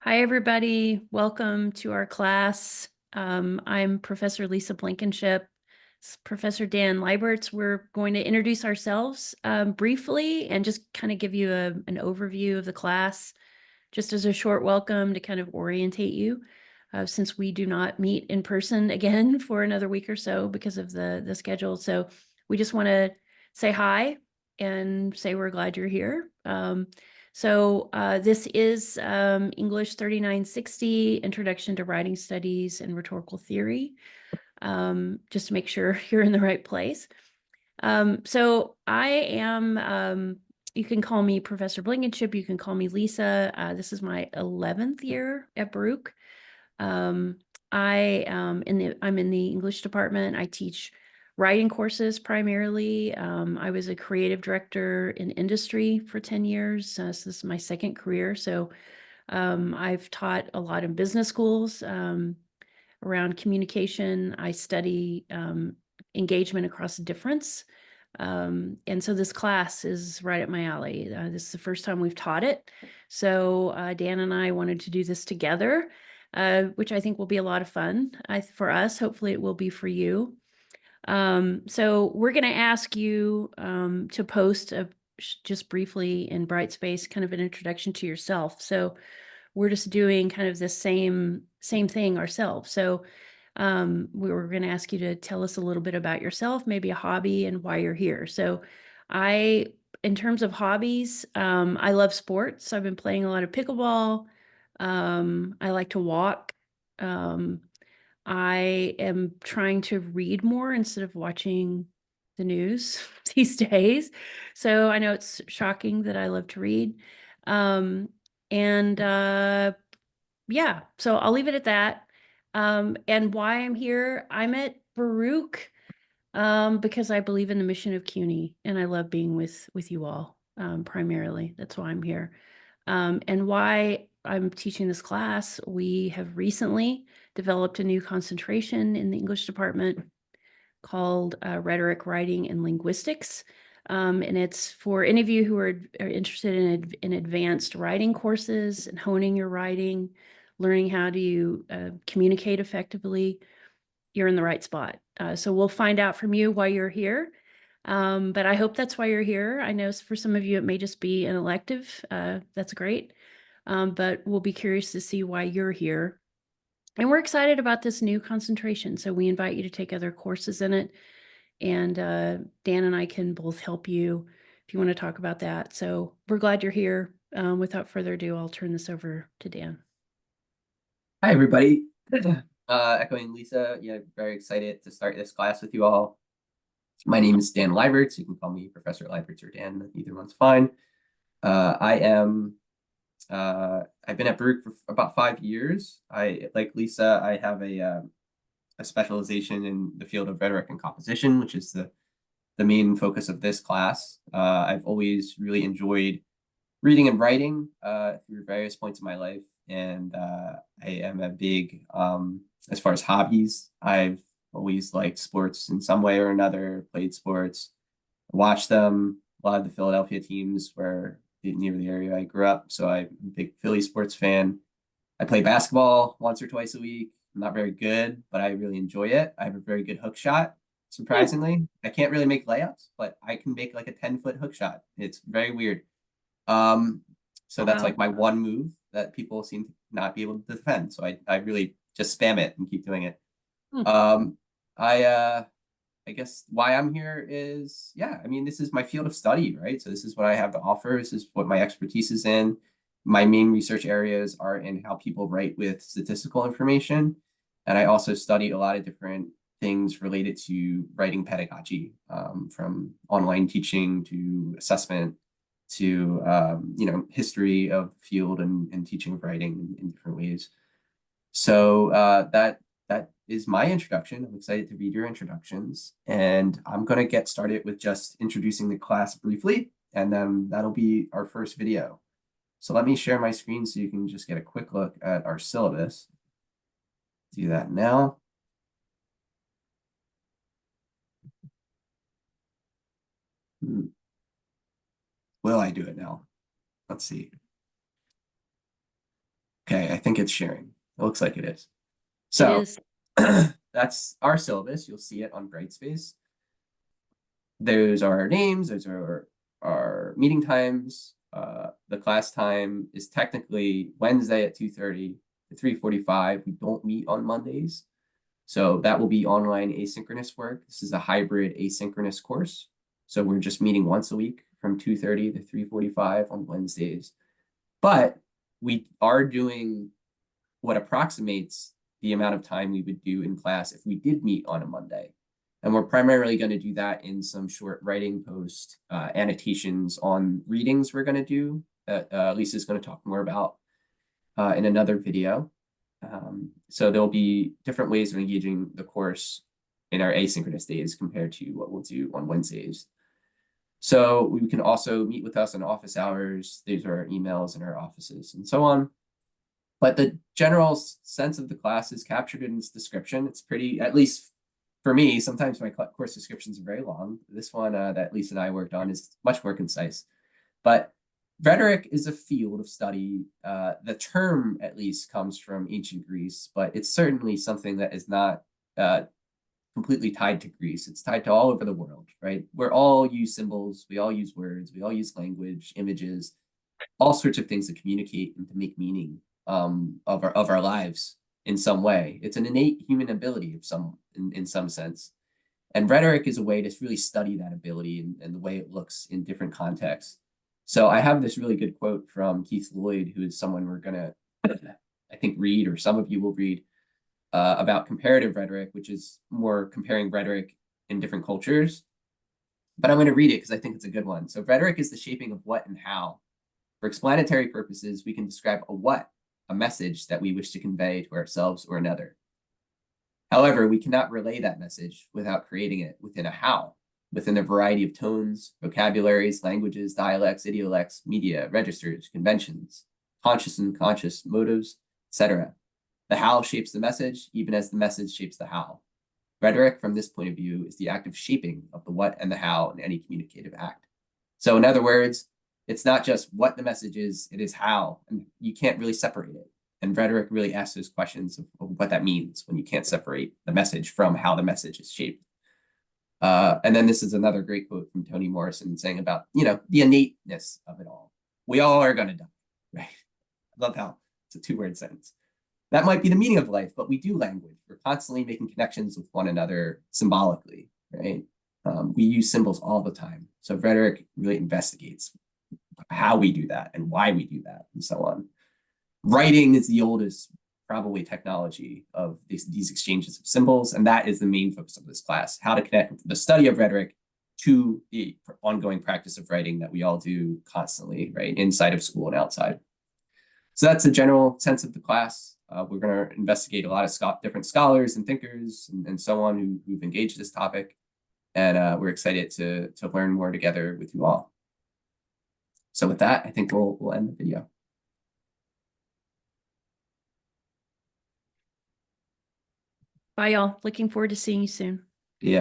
Hi, everybody. Welcome to our class. I'm Professor Lisa Blankenship. Professor Dan Libertz. We're going to introduce ourselves briefly and just kind of give you an overview of the class, just as a short welcome to kind of orientate you, since we do not meet in person again for another week or so because of the schedule. So we just want to say hi and say we're glad you're here. This is English 3960, Introduction to Writing Studies and Rhetorical Theory, just to make sure you're in the right place. I am, you can call me Professor Blankenship, you can call me Lisa. This is my 11th year at Baruch. I'm in the English department. I teach writing courses primarily. I was a creative director in industry for 10 years. So this is my second career. So I've taught a lot in business schools around communication. I study engagement across difference. And so this class is right up my alley. This is the first time we've taught it. So Dan and I wanted to do this together, which I think will be a lot of fun for us. Hopefully it will be for you. So we're going to ask you to post just briefly in Brightspace kind of an introduction to yourself. So we're just doing kind of the same thing ourselves. So we were going to ask you to tell us a little bit about yourself, maybe a hobby and why you're here. So in terms of hobbies, I love sports. I've been playing a lot of pickleball. I like to walk. I am trying to read more instead of watching the news these days. So I know it's shocking that I love to read. Um, and yeah, so I'll leave it at that. And why I'm here, I'm at Baruch because I believe in the mission of CUNY and I love being with you all primarily. That's why I'm here. And why I'm teaching this class, we have recently developed a new concentration in the English department called Rhetoric, Writing, and Linguistics. And it's for any of you who are interested in advanced writing courses and honing your writing, learning how to communicate effectively, you're in the right spot. So we'll find out from you why you're here. But I hope that's why you're here. I know for some of you, it may just be an elective. That's great. But we'll be curious to see why you're here. And we're excited about this new concentration. So we invite you to take other courses in it. And Dan and I can both help you if you want to talk about that. So we're glad you're here. Without further ado, I'll turn this over to Dan. Hi, everybody. Echoing Lisa, yeah, very excited to start this class with you all. My name is Dan Libertz. You can call me Professor Libertz or Dan. Either one's fine. I've been at Baruch for about 5 years. Like Lisa, I have a specialization in the field of rhetoric and composition, which is the main focus of this class. I've always really enjoyed reading and writing through various points of my life. And I am a big, as far as hobbies, I've always liked sports in some way or another, played sports, watched them. A lot of the Philadelphia teams were near the area I grew up. So I'm a big Philly sports fan. I play basketball once or twice a week. I'm not very good, but I really enjoy it. I have a very good hook shot, surprisingly. I can't really make layups, but I can make like a 10-foot hook shot. It's very weird. Um, so that's Wow. like my one move that people seem to not be able to defend. So I really just spam it and keep doing it. Hmm. Um, I guess why I'm here is, yeah, I mean, this is my field of study, right? So this is what I have to offer. This is what my expertise is in. My main research areas are in how people write with statistical information. And I also study a lot of different things related to writing pedagogy, from online teaching to assessment to history of the field and teaching of writing in different ways. So that is my introduction. I'm excited to read your introductions, and I'm going to get started with just introducing the class briefly, and then that'll be our first video. So let me share my screen so you can just get a quick look at our syllabus. Do that now. Will I do it now? Let's see. Okay, I think it's sharing. It looks like it is. It So is. that's our syllabus. You'll see it on Brightspace. Those are our names. Those are our meeting times. The class time is technically Wednesday at 2:30 to 3:45. We don't meet on Mondays. So that will be online asynchronous work. This is a hybrid asynchronous course. So we're just meeting once a week from 2:30 to 3:45 on Wednesdays. But we are doing what approximates the amount of time we would do in class if we did meet on a Monday. And we're primarily going to do that in some short writing post annotations on readings we're going to do that Lisa's going to talk more about in another video. So there'll be different ways of engaging the course in our asynchronous days compared to what we'll do on Wednesdays. So we can also meet with us in office hours. These are our emails in our offices and so on. But the general sense of the class is captured in this description. It's pretty, at least for me, sometimes my course descriptions are very long. This one that Lisa and I worked on is much more concise. But rhetoric is a field of study. The term, at least, comes from ancient Greece, but it's certainly something that is not completely tied to Greece. It's tied to all over the world, right? We all use symbols, we all use words, we all use language, images, all sorts of things to communicate and to make meaning of our lives in some way. It's an innate human ability of in some sense. And rhetoric is a way to really study that ability and the way it looks in different contexts. So I have this really good quote from Keith Lloyd, who is someone we're going to, I think, read, or some of you will read, about comparative rhetoric, which is more comparing rhetoric in different cultures. But I'm going to read it because I think it's a good one. So rhetoric is the shaping of what and how. For explanatory purposes, we can describe a what, a message that we wish to convey to ourselves or another. However, we cannot relay that message without creating it within a how, within a variety of tones, vocabularies, languages, dialects, idiolects, media, registers, conventions, conscious and unconscious motives, etc. The how shapes the message, even as the message shapes the how. Rhetoric, from this point of view, is the active shaping of the what and the how in any communicative act. So in other words, it's not just what the message is, it is how, and you can't really separate it. And rhetoric really asks those questions of what that means when you can't separate the message from how the message is shaped. And then this is another great quote from Toni Morrison saying about, the innateness of it all. We all are going to die, right? I love how it's a two-word sentence. That might be the meaning of life, but we do language. We're constantly making connections with one another symbolically, right? We use symbols all the time. So rhetoric really investigates how we do that and why we do that and so on. Writing is the oldest, probably, technology of these exchanges of symbols, and that is the main focus of this class, how to connect the study of rhetoric to the ongoing practice of writing that we all do constantly, right, inside of school and outside. So that's the general sense of the class. We're going to investigate a lot of different scholars and thinkers and so on who've engaged this topic, and we're excited to learn more together with you all. So with that, I think we'll end the video. Bye, y'all. Looking forward to seeing you soon. Yeah.